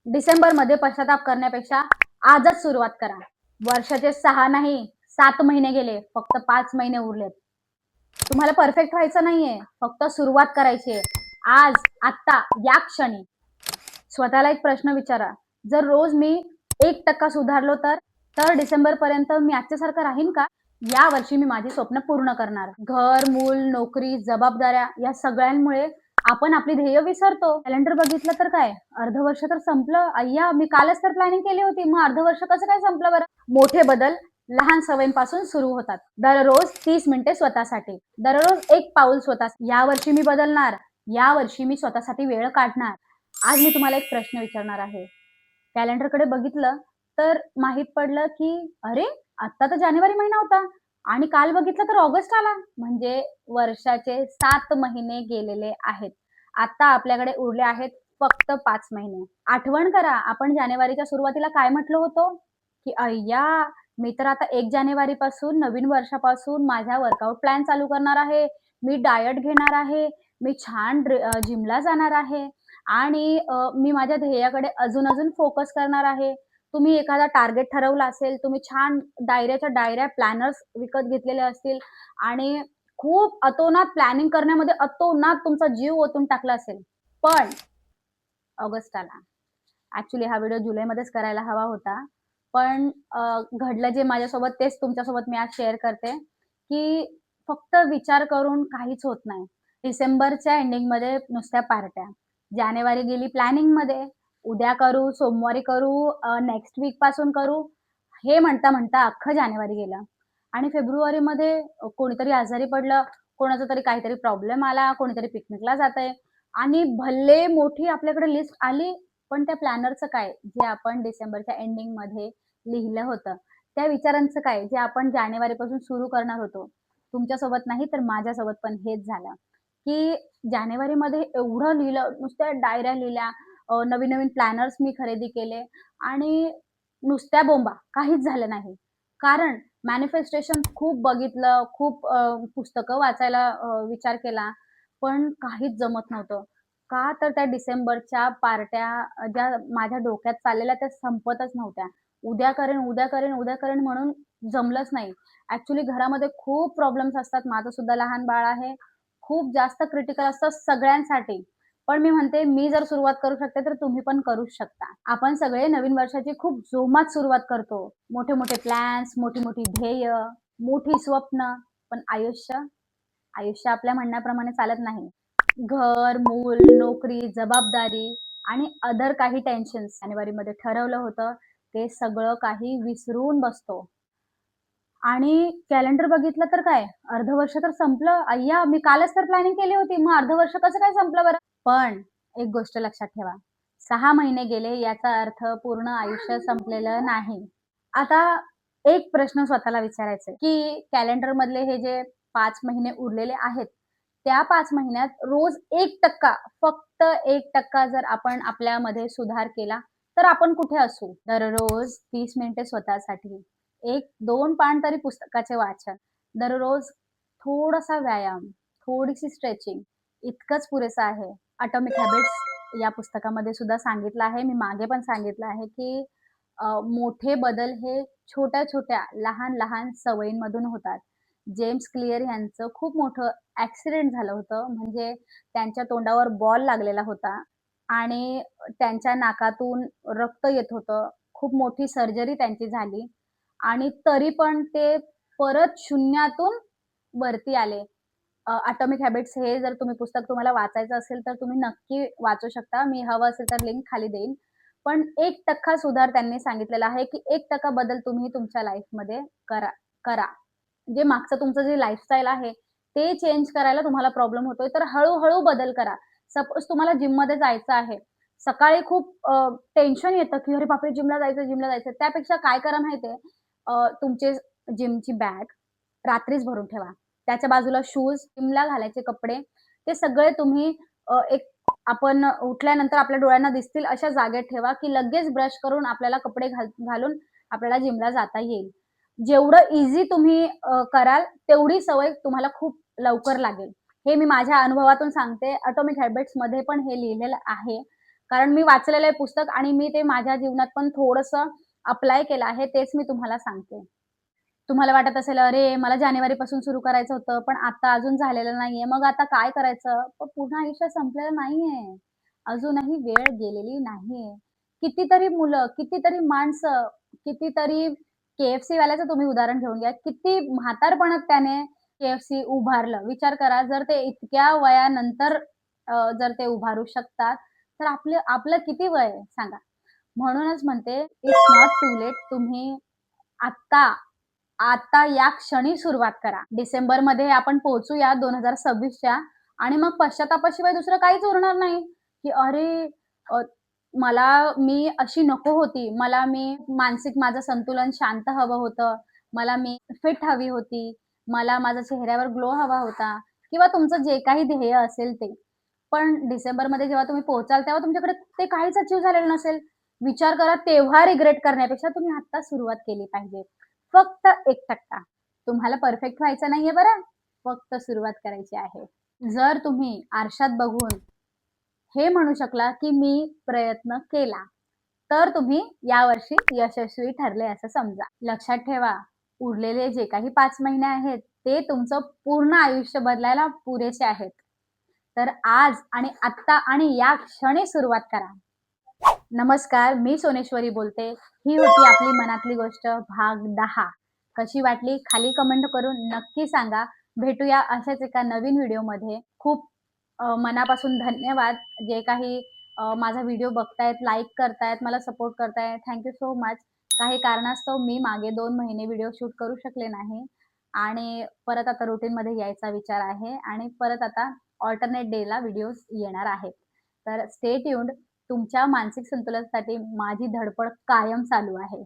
डिसेंबर मध्ये पश्चाताप करण्यापेक्षा आजच सुरुवात करा. वर्षाचे 6 नाही 7 महिने गेले, फक्त 5 महिने उरलेत. तुम्हाला परफेक्ट व्हायचं नाहीये, फक्त सुरुवात करायची आहे. आज, आत्ता, या क्षणी. स्वतःला एक प्रश्न विचारा, जर रोज मी 1% सुधारलो तर डिसेंबर पर्यंत मी आजच्यासारखं राहीन का? या वर्षी मी माझी स्वप्न पूर्ण करणार. घर, मूल, नोकरी, जबाबदाऱ्या या सगळ्यांमुळे आपण आपली ध्येय विसरतो. कॅलेंडर बघितलं तर काय, अर्ध वर्ष तर संपलं. अय्या, मी कालच तर प्लॅनिंग केली होती, मग अर्ध वर्ष कसं काय संपलं बरं? मोठे बदल लहान सवयींपासून सुरू होतात. दररोज 30 मिनिटे स्वतःसाठी, दररोज एक पाऊल स्वतः. या वर्षी मी बदलणार, या वर्षी मी स्वतःसाठी वेळ काढणार. आज मी तुम्हाला एक प्रश्न विचारणार आहे. कॅलेंडरकडे बघितलं तर माहित पडलं की अरे, आता तर जानेवारी महिना होता आणि काल बघितलं तर ऑगस्ट आला. म्हणजे वर्षाचे 7 महिने गेलेले आहेत. आता आपल्याकडे उरले आहेत फक्त 5 महिने. आठवण करा, आपण जानेवारीच्या सुरुवातीला काय म्हटलं होतं की अय्या, मी तर आता 1 जानेवारीपासून नवीन वर्षापासून माझा वर्कआउट प्लॅन चालू करणार आहे. मी डायट घेणार आहे. मी छान जिमला जाणार आहे आणि मी माझ्या ध्येयाकडे अजून फोकस करणार आहे. तुम्ही एखादा टार्गेट ठरवला असेल, तुम्ही छान डायऱ्याच्या डायऱ्या, प्लॅनर्स विकत घेतलेले असतील आणि खूप अतोनात प्लॅनिंग करण्यामध्ये अतोनात तुमचा जीव ओतून टाकला असेल. पण ऑगस्ट आला. ॲक्चुअली हा व्हिडिओ जुलैमध्येच करायला हवा होता. पण घडलं जे माझ्यासोबत तेच तुमच्यासोबत मी आज शेअर करते, की फक्त विचार करून काहीच होत नाही. डिसेंबरच्या एंडिंगमध्ये नुसत्या पार्ट्या. जानेवारी गेली प्लॅनिंगमध्ये. उद्या करू, सोमवारी करू, नेक्स्ट वीकपासून करू. हे म्हणता अख्खं जानेवारी गेलं आणि फेब्रुवारीमध्ये कोणीतरी आजारी पडलं, कोणाचा तरी काहीतरी प्रॉब्लेम आला, कोणीतरी पिकनिकला जातंय आणि भले मोठी आपल्याकडे लिस्ट आली, पण त्या प्लॅनरचं काय, जे आपण डिसेंबरच्या एंडिंगमध्ये लिहिलं होतं, त्या विचारांचं काय, जे आपण जानेवारीपासून सुरू करणार होतो. तुमच्यासोबत नाही तर माझ्यासोबत पण हेच झालं, की जानेवारीमध्ये एवढं लिहिलं, नुसत्या डायऱ्या लिहिल्या, नवीन-नवीन प्लॅनर्स मी खरेदी केले आणि नुसत्या बोंबा, काहीच झालं नाही. कारण मॅनिफेस्टेशन खूप बघितलं, खूप पुस्तकं वाचायला विचार केला, पण काहीच जमत नव्हतं. का तर त्या डिसेंबरच्या पार्ट्या ज्या माझ्या डोक्यात चाललेल्या त्या संपतच नव्हत्या. उद्या करेन, उद्या करेन, उद्या करेन म्हणून जमलंच नाही. ॲक्चुअली घरामध्ये खूप प्रॉब्लेम्स असतात. माझं सुद्धा लहान बाळ आहे. खूप जास्त क्रिटिकल असतं सगळ्यांसाठी. पण मी म्हणते, मी जर सुरुवात करू शकते, तर तुम्ही पण करूच शकता. आपण सगळे नवीन वर्षाची खूप जोमात सुरुवात करतो. मोठे-मोठे प्लॅन्स, मोठी-मोठी ध्येय, मोठी स्वप्न. पण आयुष्य आपल्या म्हणण्याप्रमाणे चालत नाही. घर, मूल, नोकरी, जबाबदारी आणि अदर काही टेन्शन्स जानेवारीमध्ये ठरवलं होतं, ते सगळं काही विसरून बसतो. आणि कॅलेंडर बघितलं तर काय, अर्ध वर्ष तर संपलं. अय्या, मी कालच तर प्लॅनिंग केली होती, मग अर्ध वर्ष कसं काय संपलं बरं? पण एक गोष्ट लक्षात ठेवा, 6 महिने गेले याचा अर्थ पूर्ण आयुष्य संपलेलं नाही. आता एक प्रश्न स्वतःला विचारायचा आहे, की कॅलेंडरमधले हे जे 5 महिने उरलेले आहेत, त्या 5 महिन्यात रोज 1% फक्त 1% जर आपण आपल्यामध्ये सुधार केला, तर आपण कुठे असू? दररोज 30 मिनिटे स्वतःसाठी, 1-2 पान तरी पुस्तकाचे वाचन, दररोज थोडासा व्यायाम, थोडीशी स्ट्रेचिंग इतकंच पुरेसं आहे. अटॉमिक हॅबिट्स या पुस्तकामध्ये सुद्धा सांगितलं आहे. मी मागे पण सांगितलं आहे, की मोठे बदल हे छोट्या-छोट्या, लहान-लहान सवयींमधून होतात. जेम्स क्लिअर यांचं खूप मोठं ॲक्सिडेंट झालं होतं. म्हणजे त्यांच्या तोंडावर बॉल लागलेला होता आणि त्यांच्या नाकातून रक्त येत होतं. खूप मोठी सर्जरी त्यांची झाली आणि तरी पण ते परत शून्यातून वरती आले. अटॉमिक हॅबिट्स हे जर तुम्ही पुस्तक तुम्हाला वाचायचं असेल, तर तुम्ही नक्की वाचू शकता. मी हवं असेल तर लिंक खाली देईन. पण 1% सुधार त्यांनी सांगितलेला आहे, की 1% बदल तुम्ही तुमच्या लाईफमध्ये करा करा. जे मागचं तुमचं जे लाईफस्टाईल आहे, ते चेंज करायला तुम्हाला प्रॉब्लेम होतोय, तर हळू बदल करा. सपोज तुम्हाला जिममध्ये जायचं आहे. सकाळी खूप टेन्शन येतं, की "अरे बापरे! जिमला जायचं." त्यापेक्षा काय करा माहिती आहे? तुमचे जिमची बॅग रात्रीच भरून ठेवा. त्याच्या बाजूला शूज, जिमला घालायचे कपडे, ते सगळे तुम्ही एक आपण उठल्यानंतर आपल्या डोळ्यांना दिसतील अशा जागेत ठेवा, की लगेच ब्रश करून आपल्याला कपडे घालून आपल्याला जिमला जाता येईल. जेवढं ईझी तुम्ही कराल, तेवढी सवय तुम्हाला खूप लवकर लागेल. हे मी माझ्या अनुभवातून सांगते. अटॉमिक हॅबिट्समध्ये पण हे लिहिलेलं आहे. कारण मी वाचलेलं आहे पुस्तक आणि मी ते माझ्या जीवनात पण थोडंसं अप्लाय केलं आहे. तेच मी तुम्हाला सांगते. तुम्हाला वाटत असेल, "अरे, मला जानेवारीपासून सुरू करायचं होतं, पण आता अजून झालेलं नाहीये. मग आता काय करायचं?" पण पूर्ण आयुष्य संपलेलं नाहीये. अजूनही वेळ गेलेली नाहीये. कितीतरी मुलं, कितीतरी माणसं, कितीतरी KFC वाल्याचं तुम्ही उदाहरण घेऊन घ्या. किती म्हातारपणात त्याने KFC उभारलं. विचार करा, जर ते इतक्या वयानंतर जर ते उभारू शकतात, तर आपलं आपलं किती वय आहे सांगा? म्हणूनच म्हणते, इट्स नॉट टू लेट. तुम्ही आत्ता आता या क्षणी सुरुवात करा. डिसेंबरमध्ये आपण पोहोचूया 2026च्या आणि मग पश्चात्तापाशिवाय दुसरं काहीच उरणार नाही, की "अरे, अ, मी अशी नको होती. मी मानसिक माझं संतुलन शांत हवं होतं. मी फिट हवी होती. मला माझ्या चेहऱ्यावर ग्लो हवा होता." किंवा तुमचं जे काही ध्येय असेल ते. पण डिसेंबरमध्ये जेव्हा तुम्ही पोहोचाल, तेव्हा तुमच्याकडे ते काहीच अचीव्ह झालेलं नसेल. विचार करा, तेव्हा रिग्रेट करण्यापेक्षा तुम्ही आत्ता सुरुवात केली पाहिजे. फक्त 1% तुम्हाला परफेक्ट व्हायचं नाहीये बरं. फक्त सुरुवात करायची आहे. जर तुम्ही आरशात बघून हे म्हणू शकला, की मी प्रयत्न केला, तर तुम्ही यावर्षी यशस्वी ठरले असं समजा. लक्षात ठेवा, उरलेले जे काही 5 महिने आहेत, ते तुमचं पूर्ण आयुष्य बदलायला पुरेसे आहेत. तर आज आणि आत्ता आणि या क्षणी सुरुवात करा. नमस्कार, मी सोनेश्वरी बोलते. ही होती आपली मनातली गोष्ट भाग 10. कशी वाटली खाली कमेंट करून नक्की सांगा. भेटूया अशाच एका नवीन व्हिडिओमध्ये. खूप मनापासून धन्यवाद. जे काही माझा व्हिडिओ बघतायत, लाईक करतायत, मला सपोर्ट करतायत. Thank you so much. काही कारणास्तव मी मागे 2 महिने व्हिडिओ शूट करू शकले नाही आणि परत आता रुटीनमध्ये यायचा विचार आहे आणि परत आता अल्टरनेट डेला व्हिडिओज येणार आहेत. तर स्टे ट्यून्ड. तुमच्या मानसिक संतुलनासाठी माझी धडपड कायम चालू आहे.